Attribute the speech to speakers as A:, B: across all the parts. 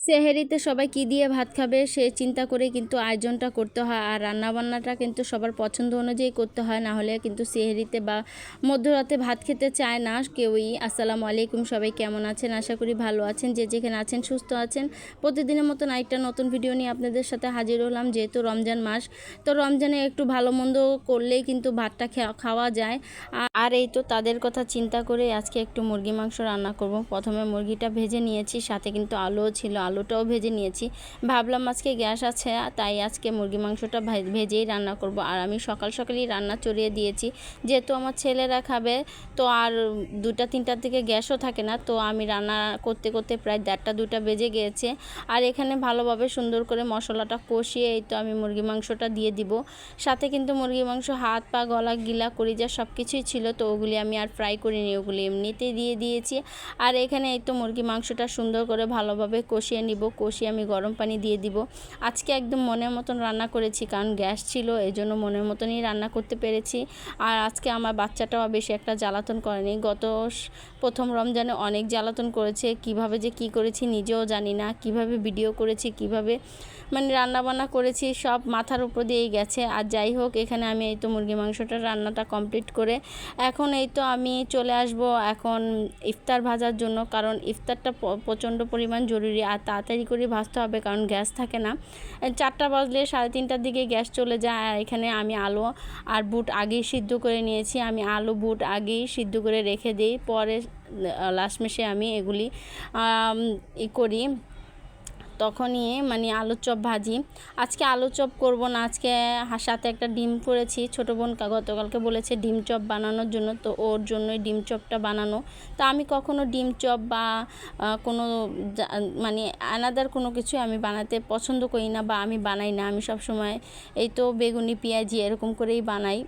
A: সেহেরিতে সবাই কি দিয়ে ভাত খাবে সে চিন্তা করে কিন্তু আয়োজনটা করতে হয়, আর রান্নাবান্নাটা কিন্তু সবার পছন্দ অনুযায়ী করতে হয়, না হলে কিন্তু সেহেরিতে বা মধ্যরাতে ভাত খেতে চায় না কেউই। আসসালামু আলাইকুম, সবাই কেমন আছেন? আশা করি ভালো আছেন, যে যেখানে আছেন সুস্থ আছেন। প্রতিদিনের মতন একটা নতুন ভিডিও নিয়ে আপনাদের সাথে হাজির হলাম। যেহেতু রমজান মাস, তো রমজানে একটু ভালো মন্দ করলেই কিন্তু ভাতটা খাওয়া যায়। আর এই তো তাদের কথা চিন্তা করে আজকে একটু মুরগি মাংস রান্না করব। প্রথমে মুরগিটা ভেজে নিয়েছি, সাথে কিন্তু আলুও ছিল, আলুটাও ভেজে নিয়েছি। ভাবলাম আজকে গ্যাস আছে, তাই আজকে মুরগি মাংসটা ভেজেই রান্না করব। আর আমি সকাল সকালই রান্না চড়িয়ে দিয়েছি, যেহেতু আমার ছেলেরা খাবে, তো আর 2টা-3টার দিকে গ্যাসও থাকে না। তো আমি রান্না করতে করতে প্রায় 1:30-2টা বেজে গিয়েছে। আর এখানে ভালোভাবে সুন্দর করে মশলাটা কষিয়ে এই তো আমি মুরগি মাংসটা দিয়ে দিব। সাথে কিন্তু মুরগি মাংস হাত পা গলা গিলা কলিজা সব কিছুই ছিল, তো ওগুলি আমি আর ফ্রাই করিনি, ওগুলি এমনিতেই দিয়ে দিয়েছি। আর এখানে এই তো মুরগি মাংসটা সুন্দর করে ভালোভাবে কষিয়ে নিব। কষিয়ে আমি গরম পানি দিয়ে দিব। আজকে একদম মনের মতন রান্না করেছি, কারণ গ্যাস ছিল, এই জন্য মনের মতনই রান্না করতে পেরেছি। আর আজকে আমার বাচ্চাটাও বেশি একটা জ্বালাতন করেনি। প্রথম রমজানে অনেক জ্বালাতন করেছে, কিভাবে যে কি করেছি নিজেও জানি না, কিভাবে ভিডিও করেছি, কিভাবে মানে রান্নাবান্না করেছি, সব মাথার উপর দিয়েই গেছে। আর যাই হোক, এখানে আমি এই তো মুরগি মাংসটা রান্নাটা কমপ্লিট করে এখন এই তো আমি চলে আসব এখন ইফতার ভাজার জন্য, কারণ ইফতারটা প্রচণ্ড পরিমাণ জরুরি। আর তাড়াতাড়ি করে ভাজতে হবে, কারণ গ্যাস থাকে না। 4টা বাজলে 3:30টার দিকে গ্যাস চলে যায়। আর এখানে আমি আলু আর বুট আগেই সিদ্ধ করে নিয়েছি। আমি আলু বুট আগেই সিদ্ধ করে রেখে দিই, পরে লাস্টমেশে আমি এগুলি করি, তখনই মানে আলুর চপ ভাজি। আজকে আলুর চপ করব না, আজকে সাথে একটা ডিম করেছি। ছোটো বোন গতকালকে বলেছে ডিম চপ বানানোর জন্য, তো ওর জন্যই ডিম চপটা বানানো। তো আমি কখনো ডিম চপ বা কোনো মানে আলাদার কোনো কিছু আমি বানাতে পছন্দ করি না, বা আমি বানাই না। আমি সব সময় এই তো বেগুনি পেঁয়াজি এরকম করেই বানাই।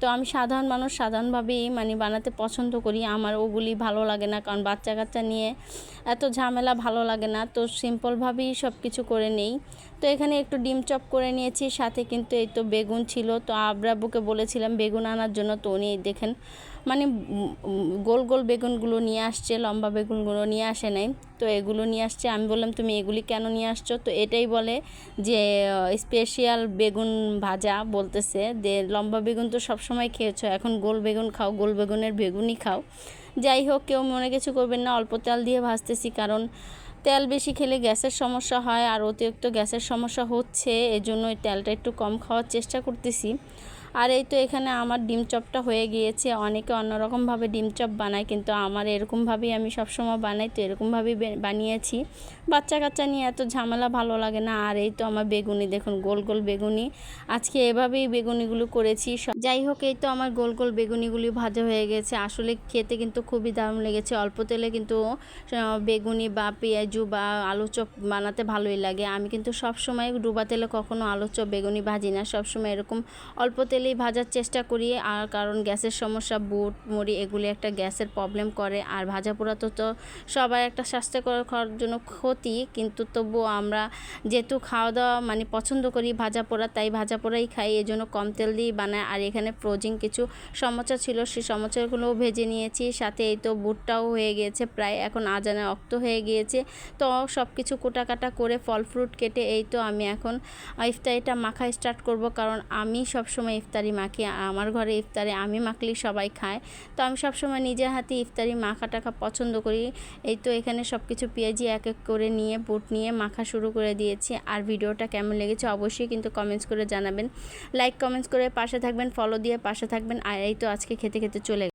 A: তো আমি সাধারণ মানুষ, সাধারণভাবেই মানে বানাতে পছন্দ করি। আমার ওগুলি ভালো লাগে না, কারণ বাচ্চা কাচ্চা নিয়ে এত ঝামেলা ভালো লাগে না। তো সিম্পলভাবেই সব কিছু করে নেই। তো এখানে একটু ডিম চপ করে নিয়েছি, সাথে কিন্তু এই তো বেগুন ছিল। তো আব্রাবুকে বলেছিলাম বেগুন আনার জন্য, তো উনি দেখেন মানে গোল গোল বেগুনগুলো নিয়ে আসছে, লম্বা বেগুনগুলো নিয়ে আসে নাই। তো এগুলো নিয়ে আসছে। আমি বললাম তুমি এগুলি কেন নিয়ে আসছো? তো এটাই বলে যে স্পেশাল বেগুন ভাজা, বলতেছে যে লম্বা বেগুন তো সবসময় খেয়েছো, এখন গোল বেগুন খাও, গোল বেগুনের বেগুনই খাও। যাই হোক, কেউ মনে কিছু করবেন না, অল্প তেল দিয়ে ভাজতেছি, কারণ তেল বেশি খেলে গ্যাসের সমস্যা হয়, আর অতিরিক্ত গ্যাসের সমস্যা হচ্ছে, এজন্য ওই তেলটা একটু কম খাওয়ার চেষ্টা করতেছি। আর এই তো এখানে আমার ডিম চপটা হয়ে গিয়েছে। অনেকে অন্যরকমভাবে ডিম চপ বানায়, কিন্তু আমার এরকমভাবেই আমি সবসময় বানাই, তো এরকমভাবেই বানিয়েছি। বাচ্চা কাচ্চা নিয়ে এত ঝামেলা ভালো লাগে না। আর এই তো আমার বেগুনি দেখুন, গোল গোল বেগুনি, আজকে এভাবেই বেগুনিগুলো করেছি। যাই হোক, এই তো আমার গোল গোল বেগুনিগুলি ভাজা হয়ে গেছে। আসলে খেতে কিন্তু খুবই দারুণ লেগেছে। অল্প তেলে কিন্তু বেগুনি বা পেঁয়াজু বা আলু চপ বানাতে ভালোই লাগে। আমি কিন্তু সবসময় ডুবা তেলে কখনো আলু চপ বেগুনি ভাজি না, সবসময় এরকম অল্প তেলেই ভাজার চেষ্টা করি। আর কারণ গ্যাসের সমস্যা, বুট মুড়ি এগুলি একটা গ্যাসের প্রবলেম করে। আর ভাজা পোড়া তো সবাই একটা স্বাস্থ্যকর খাওয়ার জন্য ক্ষতি, কিন্তু তবুও আমরা যেহেতু খাওয়া দাওয়া মানে পছন্দ করি ভাজা পোড়া, তাই ভাজা পোড়াই খাই, এই জন্য কম তেল দিয়েই বানায়। আর এখানে ফ্রোজিং কিছু সমোসা ছিল, সেই সমোসাগুলোও ভেজে নিয়েছি। সাথে এই তো বুটটাও হয়ে গিয়েছে, প্রায় এখন আজানের অক্ত হয়ে গিয়েছে। তো সব কিছু কোটাকাটা করে ফল ফ্রুট কেটে এই তো আমি এখন ইফতারিটা মাখা স্টার্ট করব, কারণ আমি সবসময় ইফতারি মাখি। আমার ঘরে ইফতারে আমি মাখলেই সবাই খায়, তো আমি সবসময় নিজের হাতে ইফতারি মাখা টাখা পছন্দ করি। এই তো এখানে সব কিছু পেঁয়াজি এক এক করে নিয়ে বুট নিয়ে মাখা শুরু করে দিয়েছি। আর ভিডিওটা কেমন লেগেছে অবশ্যই কিন্তু কমেন্টস করে জানাবেন, লাইক কমেন্টস করে পাশে থাকবেন, ফলো দিয়ে পাশে থাকবেন। আর এই তো আজকে খেতে খেতে চলে